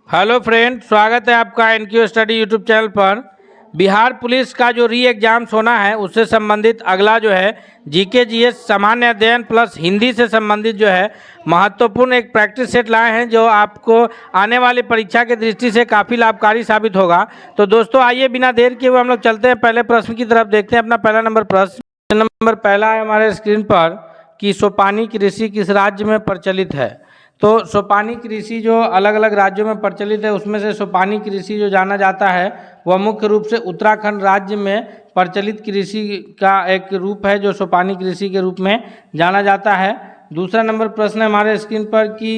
Hello friend, स्वागत है आपका एनक्यू स्टडी यूट्यूब चैनल पर। बिहार पुलिस का जो री एग्ज़ाम्स होना है उससे संबंधित अगला जो है जीके जीएस सामान्य अध्ययन प्लस हिंदी से संबंधित जो है महत्वपूर्ण एक प्रैक्टिस सेट लाए हैं जो आपको आने वाली परीक्षा की दृष्टि से काफ़ी लाभकारी साबित होगा। तो दोस्तों आइए बिना देर किए हुए हम लोग चलते हैं पहले प्रश्न की तरफ। देखते हैं अपना पहला नंबर प्रश्न। नंबर पहला है हमारे स्क्रीन पर कि सोपानी कृषि किस राज्य में प्रचलित है। तो सोपानी कृषि जो अलग अलग राज्यों में प्रचलित है उसमें से सोपानी कृषि जो जाना जाता है वह मुख्य रूप से उत्तराखंड राज्य में प्रचलित कृषि का एक रूप है जो सोपानी कृषि के रूप में जाना जाता है। दूसरा नंबर प्रश्न है हमारे स्क्रीन पर कि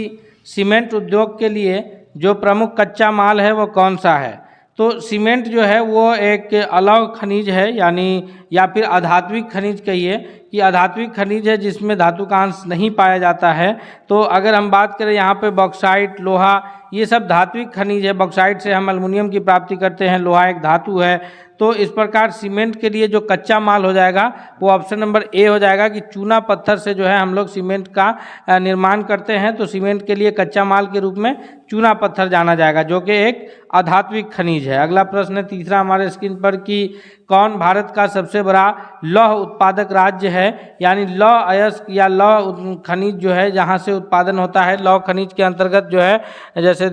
सीमेंट उद्योग के लिए जो प्रमुख कच्चा माल है वो कौन सा है। तो सीमेंट जो है वो एक अलौह खनिज है, यानी या फिर अधात्विक खनिज कहिए कि अधात्विक खनिज है जिसमें धातु का अंश नहीं पाया जाता है। तो अगर हम बात करें यहाँ पे बॉक्साइट, लोहा, ये सब धात्विक खनिज है। बॉक्साइट से हम एल्युमिनियम की प्राप्ति करते हैं, लोहा एक धातु है। तो इस प्रकार सीमेंट के लिए जो कच्चा माल हो जाएगा वो ऑप्शन नंबर ए हो जाएगा कि चूना पत्थर से जो है हम लोग सीमेंट का निर्माण करते हैं। तो सीमेंट के लिए कच्चा माल के रूप में चूना पत्थर जाना जाएगा जो कि एक अधात्विक खनिज है। अगला प्रश्न है तीसरा हमारे स्क्रीन पर कि कौन भारत का सबसे बड़ा लौह उत्पादक राज्य है, यानी लौह अयस्क या लौह खनिज जो है जहाँ से उत्पादन होता है। लौह खनिज के अंतर्गत जो है जैसे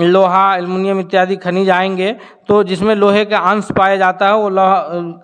लोहा, एल्युमिनियम इत्यादि खनिज आएंगे तो जिसमें लोहे का अंश पाया जाता है वो लौह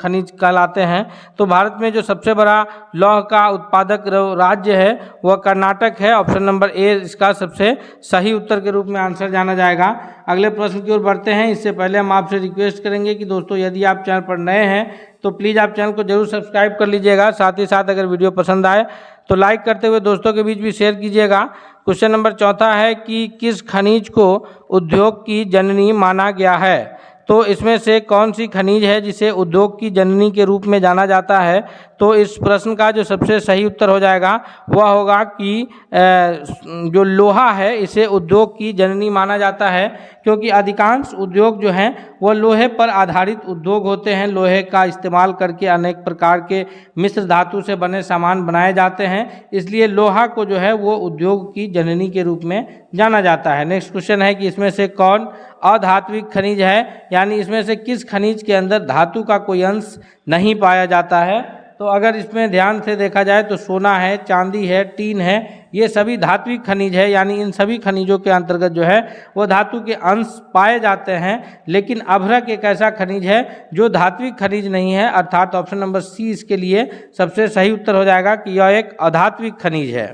खनिज कहलाते हैं। तो भारत में जो सबसे बड़ा लौह का उत्पादक राज्य है वह कर्नाटक है। ऑप्शन नंबर ए इसका सबसे सही उत्तर के रूप में आंसर जाना जाएगा। अगले प्रश्न की ओर बढ़ते हैं। इससे पहले हम आपसे रिक्वेस्ट करेंगे कि दोस्तों यदि आप चैनल पर नए हैं तो प्लीज़ आप चैनल को जरूर सब्सक्राइब कर लीजिएगा। साथ ही साथ अगर वीडियो पसंद आए तो लाइक करते हुए दोस्तों के बीच भी शेयर कीजिएगा। क्वेश्चन नंबर चौथा है कि किस खनिज को उद्योग की जननी माना गया है। तो इसमें से कौन सी खनिज है जिसे उद्योग की जननी के रूप में जाना जाता है। तो इस प्रश्न का जो सबसे सही उत्तर हो जाएगा वह होगा कि जो लोहा है इसे उद्योग की जननी माना जाता है, क्योंकि अधिकांश उद्योग जो हैं वो लोहे पर आधारित उद्योग होते हैं। लोहे का इस्तेमाल करके अनेक प्रकार के मिश्र धातु से बने सामान बनाए जाते हैं, इसलिए लोहा को जो है वो उद्योग की जननी के रूप में जाना जाता है। नेक्स्ट क्वेश्चन है कि इसमें से कौन अधात्विक खनिज है, यानी इसमें से किस खनिज के अंदर धातु का कोई अंश नहीं पाया जाता है। तो अगर इसमें ध्यान से देखा जाए तो सोना है, चांदी है, टीन है, ये सभी धात्विक खनिज है, यानी इन सभी खनिजों के अंतर्गत जो है वो धातु के अंश पाए जाते हैं। लेकिन अभ्रक एक ऐसा खनिज है जो धात्विक खनिज नहीं है, अर्थात ऑप्शन नंबर सी इसके लिए सबसे सही उत्तर हो जाएगा कि यह एक अधात्विक खनिज है।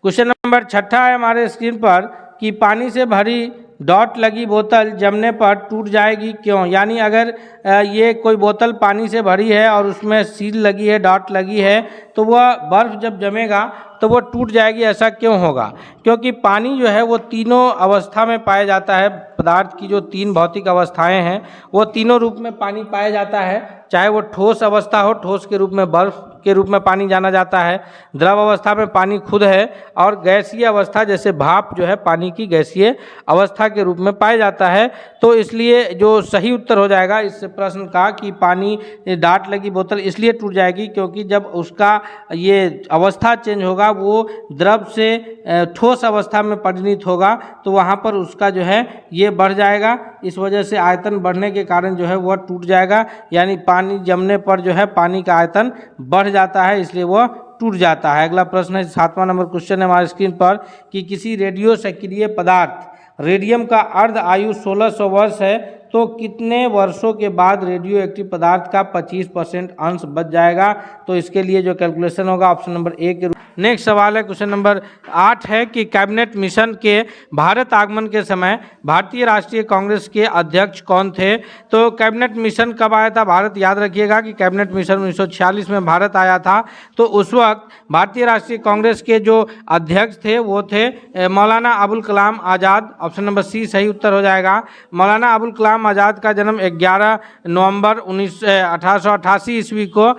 क्वेश्चन नंबर छठा है हमारे स्क्रीन पर कि पानी से भरी डॉट लगी बोतल जमने पर टूट जाएगी क्यों। यानी अगर ये कोई बोतल पानी से भरी है और उसमें सील लगी है, डॉट लगी है, तो वह बर्फ़ जब जमेगा तो वो टूट जाएगी। ऐसा क्यों होगा? क्योंकि पानी जो है वो तीनों अवस्था में पाया जाता है। पदार्थ की जो तीन भौतिक अवस्थाएं हैं वो तीनों रूप में पानी पाया जाता है, चाहे वो ठोस अवस्था हो, ठोस के रूप में बर्फ़ के रूप में पानी जाना जाता है, द्रव अवस्था में पानी खुद है, और गैसीय अवस्था जैसे भाप जो है पानी की गैसीय अवस्था के रूप में पाया जाता है। तो इसलिए जो सही उत्तर हो जाएगा इस प्रश्न का कि पानी डाट लगी बोतल इसलिए टूट जाएगी क्योंकि जब उसका ये अवस्था चेंज होगा, वो द्रव से ठोस अवस्था में परिणत होगा, तो वहाँ पर उसका जो है ये बढ़ जाएगा। इस वजह से आयतन बढ़ने के कारण जो है वह टूट जाएगा, यानी पानी जमने पर जो है पानी का आयतन बढ़ जाता है, इसलिए वह टूट जाता है। अगला प्रश्न है सातवां नंबर क्वेश्चन है हमारे स्क्रीन पर कि किसी रेडियो सक्रिय पदार्थ रेडियम का अर्ध आयु 1600 वर्ष है, तो कितने वर्षों के बाद रेडियो एक्टिव पदार्थ का 25% अंश बच जाएगा। तो इसके लिए जो कैलकुलेशन होगा ऑप्शन नंबर ए के। नेक्स्ट सवाल है क्वेश्चन नंबर 8 है कि कैबिनेट मिशन के भारत आगमन के समय भारतीय राष्ट्रीय कांग्रेस के अध्यक्ष कौन थे। तो कैबिनेट मिशन कब आया था भारत, याद रखिएगा कि कैबिनेट मिशन 1946 में भारत आया था। तो उस वक्त भारतीय राष्ट्रीय कांग्रेस के जो अध्यक्ष थे वो थे मौलाना अबुल कलाम आज़ाद। ऑप्शन नंबर सी सही उत्तर हो जाएगा। मौलाना अबुल कलाम आज़ाद का जन्म 11 नवंबर 1888 ईस्वी को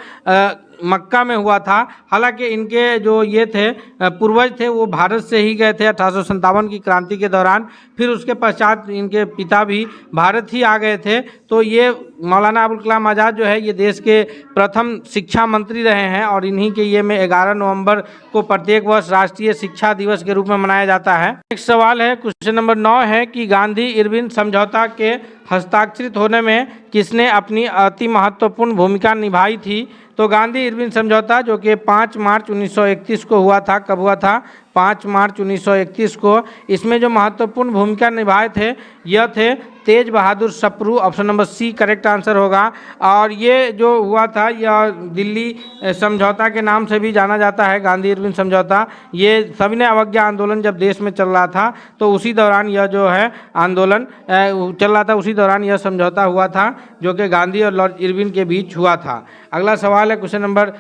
मक्का में हुआ था। हालांकि इनके जो ये थे पूर्वज थे वो भारत से ही गए थे 1857 की क्रांति के दौरान, फिर उसके पश्चात इनके पिता भी भारत ही आ गए थे। तो ये मौलाना अबुल कलाम आज़ाद जो है ये देश के प्रथम शिक्षा मंत्री रहे हैं और इन्हीं के ये में 11 नवंबर को प्रत्येक वर्ष राष्ट्रीय शिक्षा दिवस के रूप में मनाया जाता है। नेक्स्ट सवाल है, क्वेश्चन नंबर 9 है कि गांधी इरविन समझौता के हस्ताक्षरित होने में किसने अपनी अति महत्वपूर्ण भूमिका निभाई थी? तो गांधी इरविन समझौता जो कि 5 मार्च 1931 को हुआ था। कब हुआ था? 5 मार्च 1931 को। इसमें जो महत्वपूर्ण भूमिका निभाए थे यह थे Tej Bahadur Sapru, option number C correct answer होगा। और ये जो हुआ था यह दिल्ली समझौता के नाम से भी जाना जाता है, गांधी इरविन समझौता। ये सविनय अवज्ञा आंदोलन जब देश में चल रहा था तो उसी दौरान यह जो है आंदोलन चल रहा था, उसी दौरान यह समझौता हुआ था जो कि गांधी और लॉर्ड इरविन के बीच हुआ था। अगला सवाल है, क्वेश्चन नंबर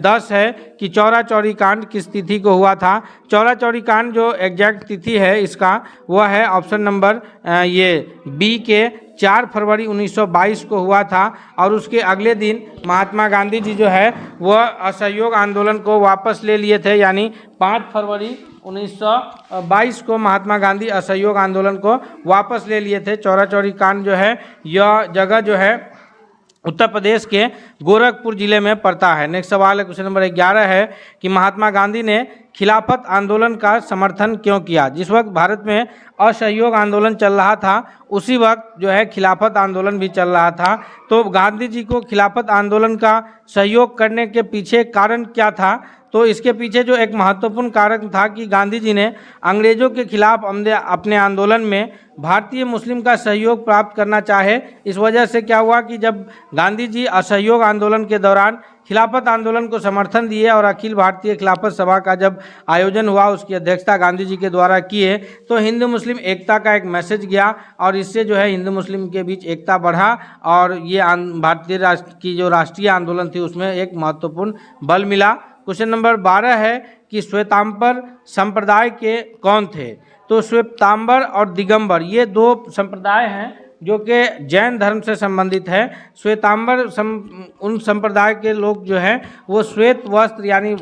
10 है कि चौरा चौरी कांड किस तिथि को हुआ था? चौरा चौरी कांड जो एग्जैक्ट तिथि है इसका वह है ऑप्शन नंबर ये बी के 4 फरवरी 1922 को हुआ था। और उसके अगले दिन महात्मा गांधी जी जो है वह असहयोग आंदोलन को वापस ले लिए थे, यानी 5 फरवरी 1922 को महात्मा गांधी असहयोग आंदोलन को वापस ले लिए थे। चौरा चौरी कांड जो है यह जगह जो है उत्तर प्रदेश के गोरखपुर जिले में पड़ता है। नेक्स्ट सवाल है, क्वेश्चन नंबर 11 है कि महात्मा गांधी ने खिलाफत आंदोलन का समर्थन क्यों किया? जिस वक्त भारत में असहयोग आंदोलन चल रहा था उसी वक्त जो है खिलाफत आंदोलन भी चल रहा था। तो गांधी जी को खिलाफत आंदोलन का सहयोग करने के पीछे कारण क्या था? तो इसके पीछे जो एक महत्वपूर्ण कारण था कि गांधी जी ने अंग्रेज़ों के खिलाफ अपने आंदोलन में भारतीय मुस्लिम का सहयोग प्राप्त करना चाहे। इस वजह से क्या हुआ कि जब गांधी जी असहयोग आंदोलन के दौरान खिलाफत आंदोलन को समर्थन दिए और अखिल भारतीय खिलाफत सभा का जब आयोजन हुआ उसकी अध्यक्षता गांधी जी के द्वारा किए, तो हिंदू मुस्लिम एकता का एक मैसेज गया और इससे जो है हिंदू मुस्लिम के बीच एकता बढ़ा और ये भारतीय राष्ट्र की जो राष्ट्रीय आंदोलन थी उसमें एक महत्वपूर्ण बल मिला। क्वेश्चन नंबर 12 है कि श्वेतांबर संप्रदाय के कौन थे? तो श्वेतांबर और दिगंबर ये 2 संप्रदाय हैं जो कि जैन धर्म से संबंधित है। श्वेतांबर उन संप्रदाय के लोग जो हैं वो श्वेत वस्त्र यानी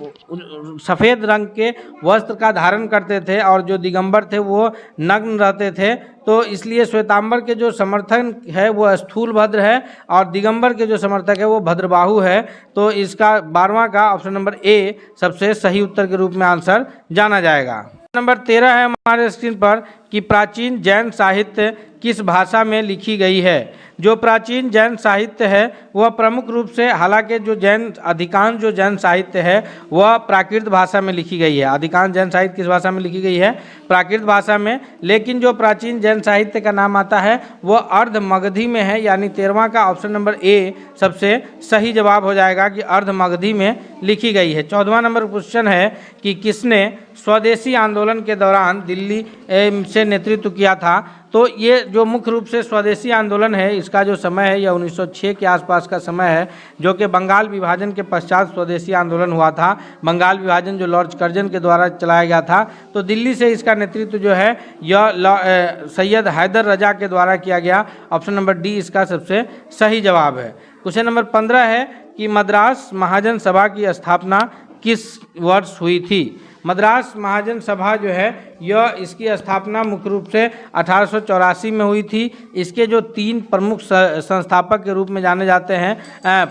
सफ़ेद रंग के वस्त्र का धारण करते थे और जो दिगंबर थे वो नग्न रहते थे। तो इसलिए श्वेतांबर के जो समर्थन है वो स्थूलभद्र है और दिगंबर के जो समर्थक है वो भद्रबाहु है। तो इसका 12वां का ऑप्शन नंबर ए सबसे सही उत्तर के रूप में आंसर जाना जाएगा। नंबर 13 है हमारे स्क्रीन पर कि प्राचीन जैन साहित्य किस भाषा में लिखी गई है? जो प्राचीन जैन साहित्य है वह प्रमुख रूप से, हालांकि जो अधिकांश जो जैन साहित्य है वह प्राकृत भाषा में लिखी गई है। अधिकांश जैन साहित्य किस भाषा में लिखी गई है? प्राकृत भाषा में। लेकिन जो प्राचीन जैन साहित्य का नाम आता है वह अर्ध मगधी में है, यानी 13वां का ऑप्शन नंबर ए सबसे सही जवाब हो जाएगा कि अर्ध मगधी में लिखी गई है। 14वां नंबर क्वेश्चन है कि किसने स्वदेशी आंदोलन के दौरान दिल्ली से नेतृत्व किया था? तो ये जो मुख्य रूप से स्वदेशी आंदोलन है इसका जो समय है यह 1906 के आसपास का समय है, जो कि बंगाल विभाजन के पश्चात स्वदेशी आंदोलन हुआ था। बंगाल विभाजन जो लॉर्ड कर्जन के द्वारा चलाया गया था, तो दिल्ली से इसका नेतृत्व जो है यह सैयद हैदर रजा के द्वारा किया गया। ऑप्शन नंबर डी इसका सबसे सही जवाब है। क्वेश्चन नंबर 15 है कि मद्रास महाजन सभा की स्थापना किस वर्ष हुई थी? मद्रास महाजन सभा जो है यह इसकी स्थापना मुख्य रूप से 1884 में हुई थी। इसके जो 3 प्रमुख संस्थापक के रूप में जाने जाते हैं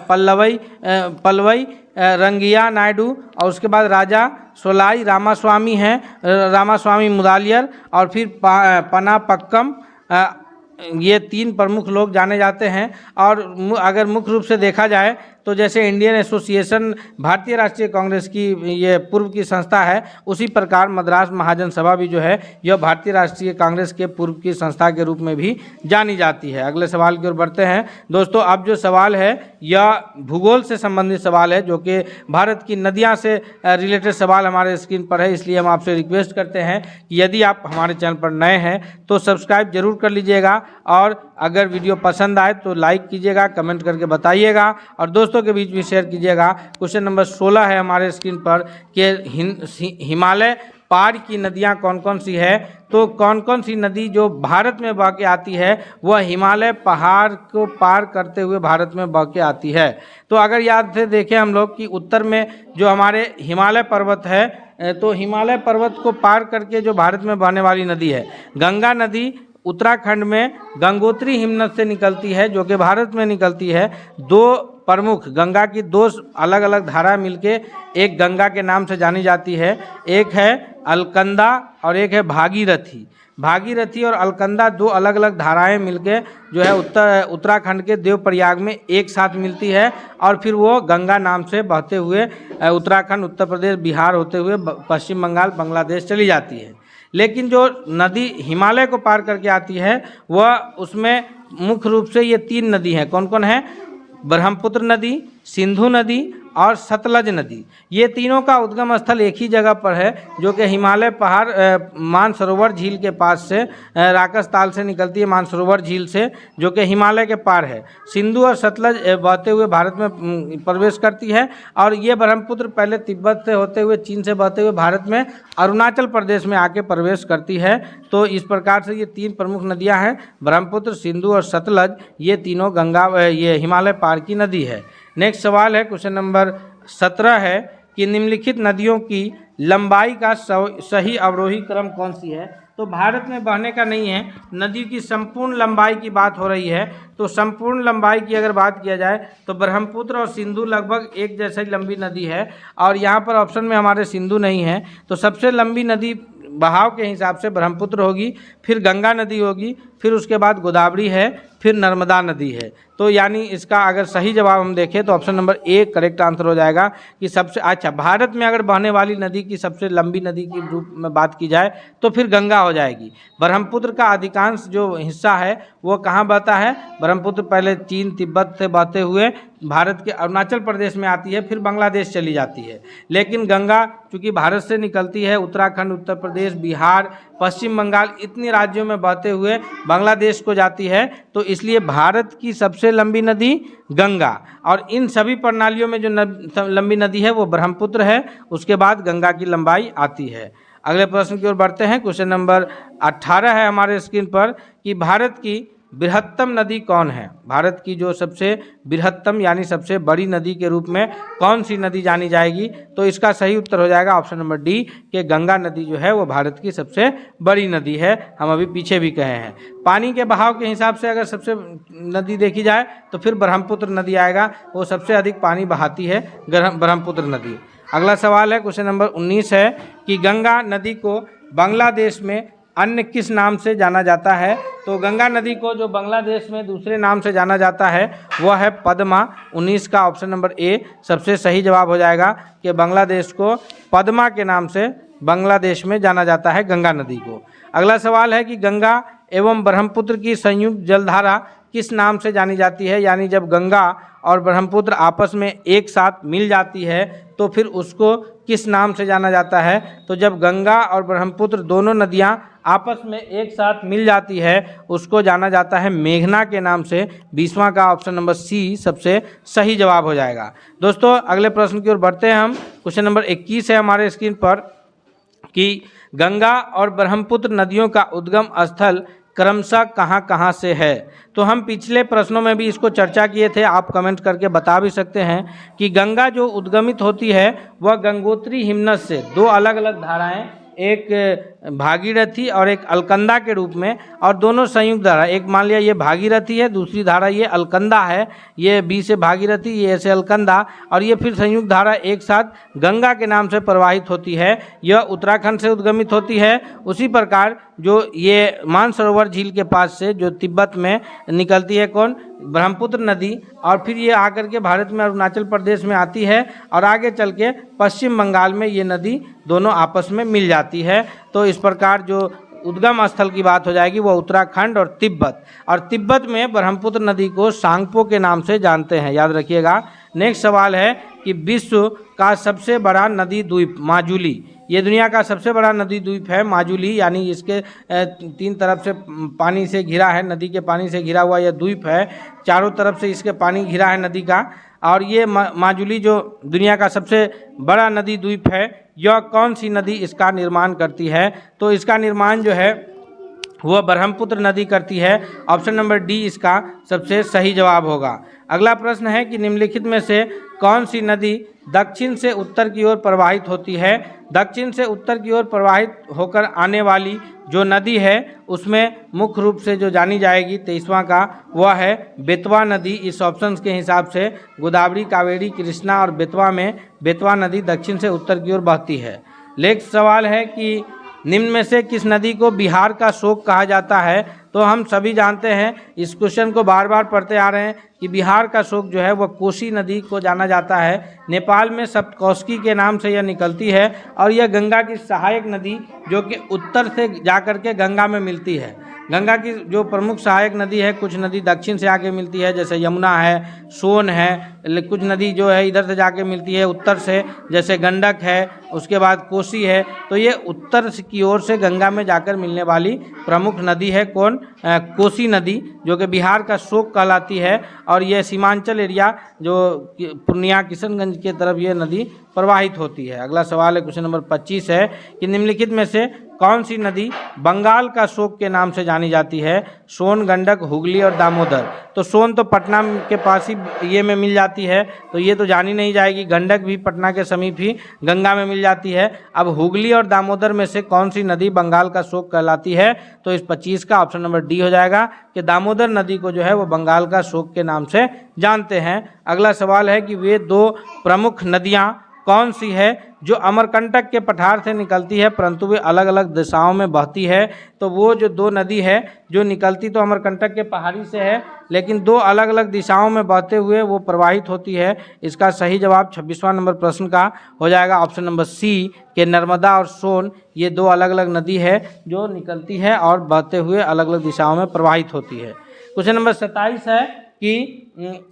पल्लवई रंगिया नायडू और उसके बाद राजा सोलाई रामास्वामी हैं, रामास्वामी मुदालियर और फिर पनापक्कम, ये 3 प्रमुख लोग जाने जाते हैं। और अगर मुख्य रूप से देखा जाए तो जैसे इंडियन एसोसिएशन भारतीय राष्ट्रीय कांग्रेस की ये पूर्व की संस्था है, उसी प्रकार मद्रास महाजन सभा भी जो है यह भारतीय राष्ट्रीय कांग्रेस के पूर्व की संस्था के रूप में भी जानी जाती है। अगले सवाल की ओर बढ़ते हैं दोस्तों। अब जो सवाल है यह भूगोल से संबंधित सवाल है, जो कि भारत की नदियाँ से रिलेटेड सवाल हमारे स्क्रीन पर है। इसलिए हम आपसे रिक्वेस्ट करते हैं कि यदि आप हमारे चैनल पर नए हैं तो सब्सक्राइब जरूर कर लीजिएगा और अगर वीडियो पसंद आए तो लाइक कीजिएगा, कमेंट करके बताइएगा और दोस्तों के बीच भी शेयर कीजिएगा। क्वेश्चन नंबर 16 है हमारे स्क्रीन पर कि हिमालय पार की नदियां कौन कौन सी है, तो कौन कौन सी नदी जो भारत में बह के आती है वह हिमालय पहाड़ को पार करते हुए भारत में बह के आती है। तो अगर याद से देखें हम लोग कि उत्तर में जो हमारे हिमालय पर्वत है, तो हिमालय पर्वत को पार करके जो भारत में बहने वाली नदी है गंगा नदी, उत्तराखंड में गंगोत्री हिमनद से निकलती है जो कि भारत में निकलती है। दो प्रमुख गंगा की दो अलग अलग धाराएं मिलके एक गंगा के नाम से जानी जाती है, एक है अलकनंदा और एक है भागीरथी। भागीरथी और अलकनंदा दो अलग अलग धाराएं मिलके जो है उत्तराखंड के देवप्रयाग में एक साथ मिलती है और फिर वो गंगा नाम से बहते हुए उत्तराखंड, उत्तर प्रदेश, बिहार होते हुए पश्चिम बंगाल, बांग्लादेश चली जाती है। लेकिन जो नदी हिमालय को पार करके आती है वह उसमें मुख्य रूप से ये 3 नदी हैं। कौन कौन है? ब्रह्मपुत्र नदी, सिंधु नदी और सतलज नदी। ये तीनों का उद्गम स्थल एक ही जगह पर है जो कि हिमालय पहाड़ मानसरोवर झील के पास से राकस ताल से निकलती है, मानसरोवर झील से, जो कि हिमालय के पार है। सिंधु और सतलज बहते हुए भारत में प्रवेश करती है और ये ब्रह्मपुत्र पहले तिब्बत से होते हुए, चीन से बहते हुए भारत में अरुणाचल प्रदेश में आके प्रवेश करती है। तो इस प्रकार से ये 3 प्रमुख नदियाँ हैं, ब्रह्मपुत्र, सिंधु और सतलज। ये तीनों ये हिमालय पार की नदी है। नेक्स्ट सवाल है, क्वेश्चन नंबर 17 है कि निम्नलिखित नदियों की लंबाई का सही अवरोही क्रम कौन सी है? तो भारत में बहने का नहीं है, नदी की संपूर्ण लंबाई की बात हो रही है। तो संपूर्ण लंबाई की अगर बात किया जाए तो ब्रह्मपुत्र और सिंधु लगभग एक जैसी लंबी नदी है और यहाँ पर ऑप्शन में हमारे सिंधु नहीं है। तो सबसे लंबी नदी बहाव के हिसाब से ब्रह्मपुत्र होगी, फिर गंगा नदी होगी, फिर उसके बाद गोदावरी है, फिर नर्मदा नदी है। तो यानी इसका अगर सही जवाब हम देखें तो ऑप्शन नंबर 1 करेक्ट आंसर हो जाएगा कि सबसे अच्छा भारत में अगर बहने वाली नदी की सबसे लंबी नदी की रूप में बात की जाए तो फिर गंगा हो जाएगी। ब्रह्मपुत्र का अधिकांश जो हिस्सा है वो कहाँ बहता है? ब्रह्मपुत्र पहले चीन, तिब्बत से बहते हुए भारत के अरुणाचल प्रदेश में आती है, फिर बांग्लादेश चली जाती है। लेकिन गंगा चूँकि भारत से निकलती है, उत्तराखंड, उत्तर प्रदेश, बिहार, पश्चिम बंगाल इतने राज्यों में बहते हुए बांग्लादेश को जाती है, तो इसलिए भारत की सबसे लंबी नदी गंगा। और इन सभी प्रणालियों में जो लंबी नदी है वो ब्रह्मपुत्र है, उसके बाद गंगा की लंबाई आती है। अगले प्रश्न की ओर बढ़ते हैं। क्वेश्चन नंबर 18 है हमारे स्क्रीन पर कि भारत की बृहत्तम नदी कौन है? भारत की जो सबसे बृहत्तम यानी सबसे बड़ी नदी के रूप में कौन सी नदी जानी जाएगी? तो इसका सही उत्तर हो जाएगा ऑप्शन नंबर डी कि गंगा नदी जो है वो भारत की सबसे बड़ी नदी है। हम अभी पीछे भी कहे हैं। पानी के बहाव के हिसाब से अगर सबसे नदी देखी जाए तो फिर ब्रह्मपुत्र नदी आएगा, वो सबसे अधिक पानी बहाती है ब्रह्मपुत्र नदी। अगला सवाल है, क्वेश्चन नंबर 19 है कि गंगा नदी को बांग्लादेश में अन्य किस नाम से जाना जाता है? तो गंगा नदी को जो बांग्लादेश में दूसरे नाम से जाना जाता है वह है पद्मा। 19 का ऑप्शन नंबर ए सबसे सही जवाब हो जाएगा कि बांग्लादेश को पद्मा के नाम से बांग्लादेश में जाना जाता है गंगा नदी को। अगला सवाल है कि गंगा एवं ब्रह्मपुत्र की संयुक्त जलधारा किस नाम से जानी जाती है? यानी जब गंगा और ब्रह्मपुत्र आपस में एक साथ मिल जाती है तो फिर उसको किस नाम से जाना जाता है? तो जब गंगा और ब्रह्मपुत्र दोनों नदियां आपस में एक साथ मिल जाती है उसको जाना जाता है मेघना के नाम से। 20वां का ऑप्शन नंबर सी सबसे सही जवाब हो जाएगा। दोस्तों अगले प्रश्न की ओर बढ़ते हैं हम। क्वेश्चन नंबर 21 है हमारे स्क्रीन पर कि गंगा और ब्रह्मपुत्र नदियों का उद्गम स्थल क्रमशः कहाँ कहाँ से है? तो हम पिछले प्रश्नों में भी इसको चर्चा किए थे, आप कमेंट करके बता भी सकते हैं कि गंगा जो उद्गमित होती है वह गंगोत्री हिमनद से, दो अलग अलग धाराएं, एक भागीरथी और एक अलकनंदा के रूप में, और दोनों संयुक्त धारा, एक मान लिया ये भागीरथी है, दूसरी धारा ये अलकनंदा है, ये बी से भागीरथी, ये से अलकनंदा, और ये फिर संयुक्त धारा एक साथ गंगा के नाम से प्रवाहित होती है। यह उत्तराखंड से उद्गमित होती है। उसी प्रकार जो ये मानसरोवर झील के पास से जो तिब्बत में निकलती है कौन? ब्रह्मपुत्र नदी, और फिर ये आकर के भारत में अरुणाचल प्रदेश में आती है और आगे चल के पश्चिम बंगाल में ये नदी दोनों आपस में मिल जाती है। तो इस प्रकार जो उद्गम स्थल की बात हो जाएगी वो उत्तराखंड और तिब्बत, और तिब्बत में ब्रह्मपुत्र नदी को सांगपो के नाम से जानते हैं, याद रखिएगा। नेक्स्ट सवाल है कि विश्व का सबसे बड़ा नदी द्वीप माजुली ये दुनिया का सबसे बड़ा नदी द्वीप है माजुली, यानी इसके 3 तरफ से पानी से घिरा है, नदी के पानी से घिरा हुआ यह द्वीप है। चारों तरफ से इसके पानी घिरा है नदी का। और ये माजुली जो दुनिया का सबसे बड़ा नदी द्वीप है, यह कौन सी नदी इसका निर्माण करती है? तो इसका निर्माण जो है वह ब्रह्मपुत्र नदी करती है। ऑप्शन नंबर डी इसका सबसे सही जवाब होगा। अगला प्रश्न है कि निम्नलिखित में से कौन सी नदी दक्षिण से उत्तर की ओर प्रवाहित होती है? दक्षिण से उत्तर की ओर प्रवाहित होकर आने वाली जो नदी है उसमें मुख्य रूप से जो जानी जाएगी 23वां का, वह है बेतवा नदी। इस ऑप्शन के हिसाब से गोदावरी, कावेरी, कृष्णा और बेतवा में बेतवा नदी दक्षिण से उत्तर की ओर बहती है। नेक्स्ट सवाल है कि निम्न में से किस नदी को बिहार का शोक कहा जाता है? तो हम सभी जानते हैं, इस क्वेश्चन को बार बार पढ़ते आ रहे हैं कि बिहार का शोक जो है वह कोसी नदी को जाना जाता है। नेपाल में सप्तकोशी के नाम से यह निकलती है और यह गंगा की सहायक नदी जो कि उत्तर से जाकर के गंगा में मिलती है। गंगा की जो प्रमुख सहायक नदी है, कुछ नदी दक्षिण से आके मिलती है जैसे यमुना है, सोन है, कुछ नदी जो है इधर से जाके मिलती है उत्तर से, जैसे गंडक है, उसके बाद कोसी है। तो ये उत्तर की ओर से गंगा में जाकर मिलने वाली प्रमुख नदी है कौन? कोसी नदी, जो कि बिहार का शोक कहलाती है। और यह सीमांचल एरिया जो पूर्णिया किशनगंज के तरफ ये नदी प्रवाहित होती है। अगला सवाल है क्वेश्चन नंबर 25 है कि निम्नलिखित में से कौन सी नदी बंगाल का शोक के नाम से जानी जाती है? सोन, गंडक, हुगली और दामोदर। तो सोन तो पटना के पास ही ये में मिल जाती है, तो ये तो जानी नहीं जाएगी। गंडक भी पटना के समीप ही गंगा में मिल जाती है। अब हुगली और दामोदर में से कौन सी नदी बंगाल का शोक कहलाती है? तो इस 25 का ऑप्शन नंबर डी हो जाएगा कि दामोदर नदी को जो है वो बंगाल का शोक के नाम से जानते हैं। अगला सवाल है कि वे 2 प्रमुख नदियाँ कौन सी है जो अमरकंटक के पठार से निकलती है परंतु वे अलग अलग दिशाओं में बहती है? तो वो जो 2 नदी है जो निकलती तो अमरकंटक के पहाड़ी से है, लेकिन 2 अलग अलग दिशाओं में बहते हुए वो प्रवाहित होती है। इसका सही जवाब 26वां नंबर प्रश्न का हो जाएगा ऑप्शन नंबर सी के नर्मदा और सोन। ये 2 अलग अलग नदी है जो निकलती है और बहते हुए अलग अलग दिशाओं में प्रवाहित होती है। क्वेश्चन नंबर 27 है कि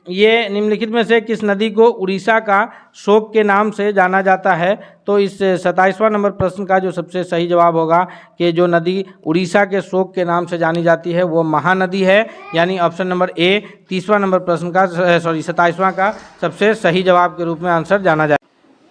ये निम्नलिखित में से किस नदी को उड़ीसा का शोक के नाम से जाना जाता है? तो इस 27वां नंबर प्रश्न का जो सबसे सही जवाब होगा कि जो नदी उड़ीसा के शोक के नाम से जानी जाती है वो महानदी है, यानी ऑप्शन नंबर ए 30वां नंबर प्रश्न का 27वां का सबसे सही जवाब के रूप में आंसर जाना जाए।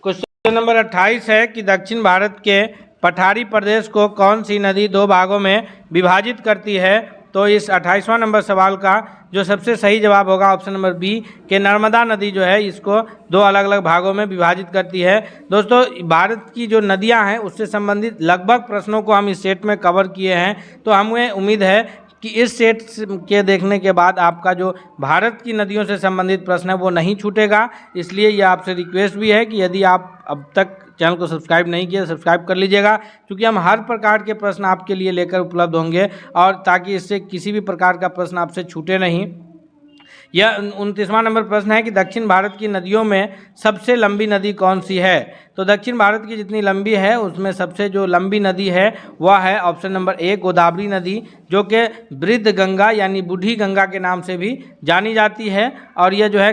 क्वेश्चन नंबर 28 है कि दक्षिण भारत के पठारी प्रदेश को कौन सी नदी 2 भागों में विभाजित करती है? तो इस 28वां नंबर सवाल का जो सबसे सही जवाब होगा ऑप्शन नंबर बी कि नर्मदा नदी जो है इसको 2 अलग अलग भागों में विभाजित करती है। दोस्तों, भारत की जो नदियां हैं उससे संबंधित लगभग प्रश्नों को हम इस सेट में कवर किए हैं, तो हमें उम्मीद है कि इस सेट के देखने के बाद आपका जो भारत की नदियों से संबंधित प्रश्न है वो नहीं छूटेगा। इसलिए ये आपसे रिक्वेस्ट भी है कि यदि आप अब तक चैनल को सब्सक्राइब नहीं किया सब्सक्राइब कर लीजिएगा, क्योंकि हम हर प्रकार के प्रश्न आपके लिए लेकर उपलब्ध होंगे और ताकि इससे किसी भी प्रकार का प्रश्न आपसे छूटे नहीं। यह 29वां नंबर प्रश्न है कि दक्षिण भारत की नदियों में सबसे लंबी नदी कौन सी है? तो दक्षिण भारत की जितनी लंबी है उसमें सबसे जो लंबी नदी है वह है ऑप्शन नंबर ए गोदावरी नदी, जो कि वृद्ध गंगा यानी बूढ़ी गंगा के नाम से भी जानी जाती है। और यह जो है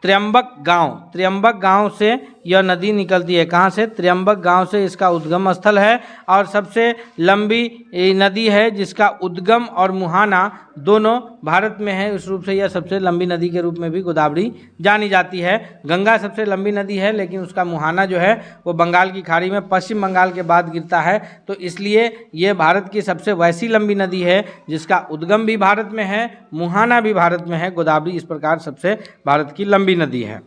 त्र्यंबक गांव से यह नदी निकलती है। कहाँ से? त्र्यंबक गांव से इसका उद्गम स्थल है और सबसे लंबी नदी है जिसका उद्गम और मुहाना दोनों भारत में है। इस रूप से यह सबसे लंबी नदी के रूप में भी गोदावरी जानी जाती है। गंगा सबसे लंबी नदी है लेकिन उसका मुहाना जो है वो बंगाल की खाड़ी में पश्चिम बंगाल के बाद गिरता है, तो इसलिए ये भारत की सबसे वैसी लंबी नदी है जिसका उद्गम भी भारत में है, मुहाना भी भारत में है। गोदावरी इस प्रकार सबसे भारत की लंबी नदी है।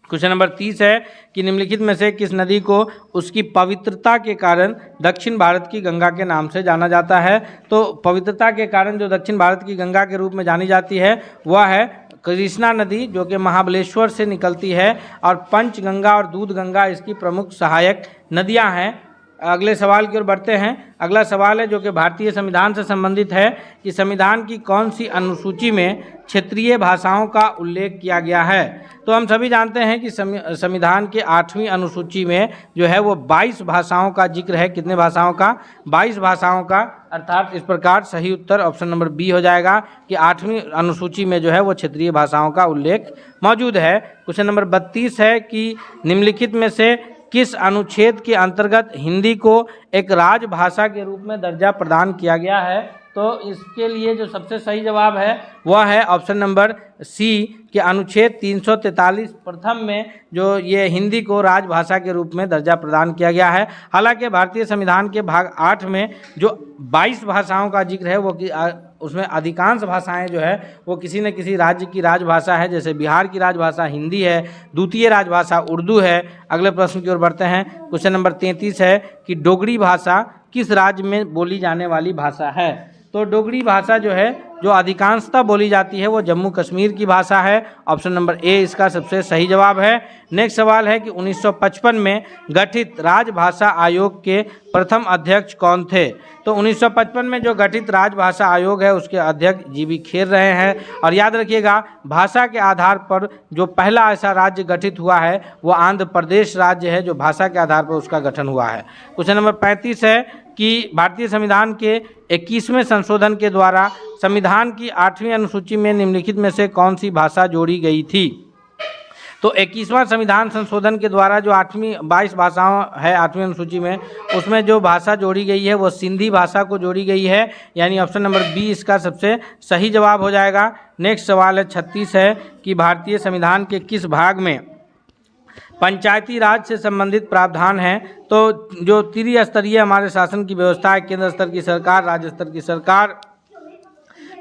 क्वेश्चन नंबर 30 है कि निम्नलिखित में से किस नदी को उसकी पवित्रता के कारण दक्षिण भारत की गंगा के नाम से जाना जाता है? तो पवित्रता के कारण जो दक्षिण भारत की गंगा के रूप में जानी जाती है वह है कृष्णा नदी, जो कि महाबलेश्वर से निकलती है और पंचगंगा और दूध गंगा इसकी प्रमुख सहायक नदियां हैं। अगले सवाल की ओर बढ़ते हैं। अगला सवाल है जो कि भारतीय संविधान से संबंधित है कि संविधान की कौन सी अनुसूची में क्षेत्रीय भाषाओं का उल्लेख किया गया है? तो हम सभी जानते हैं कि संविधान के 8वीं अनुसूची में जो है वो 22 भाषाओं का जिक्र है। कितने भाषाओं का? 22 भाषाओं का। अर्थात इस प्रकार सही उत्तर ऑप्शन नंबर बी हो जाएगा कि 8वीं अनुसूची में जो है वो क्षेत्रीय भाषाओं का उल्लेख मौजूद है। क्वेश्चन नंबर 32 है कि निम्नलिखित में से किस अनुच्छेद के अंतर्गत हिंदी को एक राजभाषा के रूप में दर्जा प्रदान किया गया है? तो इसके लिए जो सबसे सही जवाब है वह है ऑप्शन नंबर सी कि अनुच्छेद 343 प्रथम में जो ये हिंदी को राजभाषा के रूप में दर्जा प्रदान किया गया है। हालांकि भारतीय संविधान के भाग 8 में जो 22 भाषाओं का जिक्र है वो उसमें अधिकांश भाषाएं जो है वो किसी न किसी राज्य की राजभाषा है। जैसे बिहार की राजभाषा हिंदी है, द्वितीय राजभाषा उर्दू है। अगले प्रश्न की ओर बढ़ते हैं। क्वेश्चन नंबर 33 है कि डोगरी भाषा किस राज्य में बोली जाने वाली भाषा है? तो डोगरी भाषा जो है जो अधिकांशतः बोली जाती है वो जम्मू कश्मीर की भाषा है। ऑप्शन नंबर ए इसका सबसे सही जवाब है। नेक्स्ट सवाल है कि 1955 में गठित राजभाषा आयोग के प्रथम अध्यक्ष कौन थे? तो 1955 में जो गठित राजभाषा आयोग है उसके अध्यक्ष जीवी खेर रहे हैं। और याद रखिएगा भाषा के आधार पर जो पहला ऐसा राज्य गठित हुआ है वो आंध्र प्रदेश राज्य है जो भाषा के आधार पर उसका गठन हुआ है। क्वेश्चन नंबर 35 है कि भारतीय संविधान के 21वें संशोधन के द्वारा संविधान की 8वीं अनुसूची में निम्नलिखित में से कौन सी भाषा जोड़ी गई थी? तो 21वां संविधान संशोधन के द्वारा जो 22 भाषाओं है 8वीं अनुसूची में, उसमें जो भाषा जोड़ी गई है वो सिंधी भाषा को जोड़ी गई है, यानी ऑप्शन नंबर बी इसका सबसे सही जवाब हो जाएगा। नेक्स्ट सवाल है 36 है कि भारतीय संविधान के किस भाग में पंचायती राज से संबंधित प्रावधान है? तो जो त्रिस्तरीय हमारे शासन की व्यवस्था है, केंद्र स्तर की सरकार, राज्य स्तर की सरकार,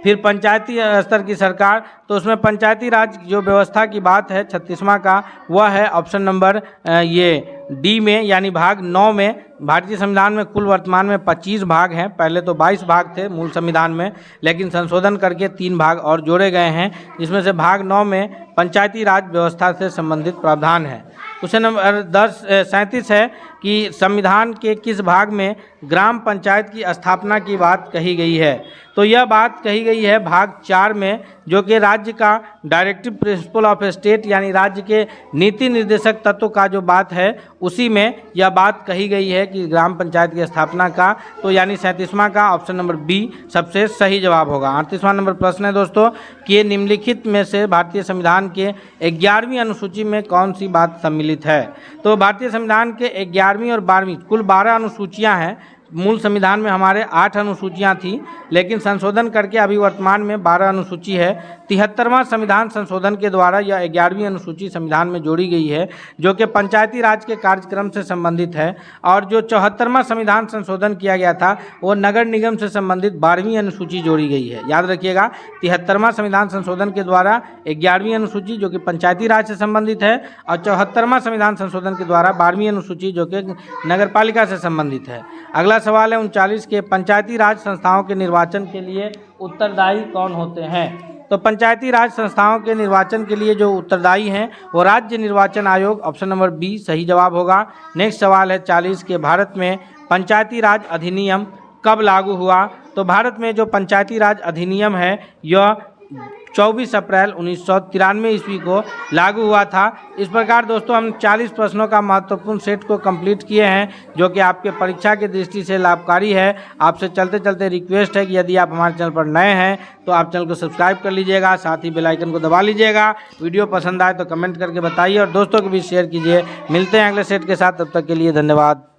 फिर पंचायती स्तर की सरकार, तो उसमें पंचायती राज जो व्यवस्था की बात है 36वां का वह है ऑप्शन नंबर ये डी में, यानी भाग 9 में। भारतीय संविधान में कुल वर्तमान में 25 भाग हैं। पहले तो 22 भाग थे मूल संविधान में, लेकिन संशोधन करके 3 भाग और जोड़े गए हैं, जिसमें से भाग 9 में पंचायती राज व्यवस्था से संबंधित प्रावधान है। क्वेश्चन नंबर 37 है कि संविधान के किस भाग में ग्राम पंचायत की स्थापना की बात कही गई है? तो यह बात कही गई है भाग 4 में, जो कि राज्य का डायरेक्टिव प्रिंसिपल ऑफ स्टेट यानी राज्य के नीति निर्देशक तत्व का जो बात है उसी में यह बात कही गई है कि ग्राम पंचायत की स्थापना का। तो यानी 37वां का ऑप्शन नंबर बी सबसे सही जवाब होगा। 38वां नंबर प्रश्न है दोस्तों कि निम्नलिखित में से भारतीय संविधान के 11वीं अनुसूची में कौन सी बात सम्मिलित है? तो भारतीय संविधान के 11वीं और 12वीं कुल 12 अनुसूचियाँ हैं। मूल संविधान में हमारे 8 अनुसूचियाँ थी, लेकिन संशोधन करके अभी वर्तमान में 12 अनुसूची है। 73वां संविधान संशोधन के द्वारा यह 11वीं अनुसूची संविधान में जोड़ी गई है, जो कि पंचायती राज के कार्यक्रम से संबंधित है। और जो 74वां संविधान संशोधन किया गया था वो नगर निगम से संबंधित 12वीं अनुसूची जोड़ी गई है। याद रखिएगा 73वां संविधान संशोधन के द्वारा 11वीं अनुसूची जो कि पंचायती राज से संबंधित है, और 74वां संविधान संशोधन के द्वारा 12वीं अनुसूची जो कि नगर पालिका से संबंधित है। अगला सवाल है 39 के पंचायती राज संस्थाओं के निर्वाचन के लिए उत्तरदायी कौन होते हैं? तो पंचायती राज संस्थाओं के निर्वाचन के लिए जो उत्तरदायी हैं वो राज्य निर्वाचन आयोग, ऑप्शन नंबर बी सही जवाब होगा। नेक्स्ट सवाल है 40 के भारत में पंचायती राज अधिनियम कब लागू हुआ? तो भारत में जो पंचायती राज अधिनियम है यह 24 अप्रैल 1993 ईस्वी को लागू हुआ था। इस प्रकार दोस्तों हम 40 प्रश्नों का महत्वपूर्ण सेट को कंप्लीट किए हैं, जो कि आपके परीक्षा की दृष्टि से लाभकारी है। आपसे चलते चलते रिक्वेस्ट है कि यदि आप हमारे चैनल पर नए हैं तो आप चैनल को सब्सक्राइब कर लीजिएगा, साथ ही बेल आइकन को दबा लीजिएगा। वीडियो पसंद आए तो कमेंट करके बताइए और दोस्तों को भी शेयर कीजिए। मिलते हैं अगले सेट के साथ, तब तक के लिए धन्यवाद।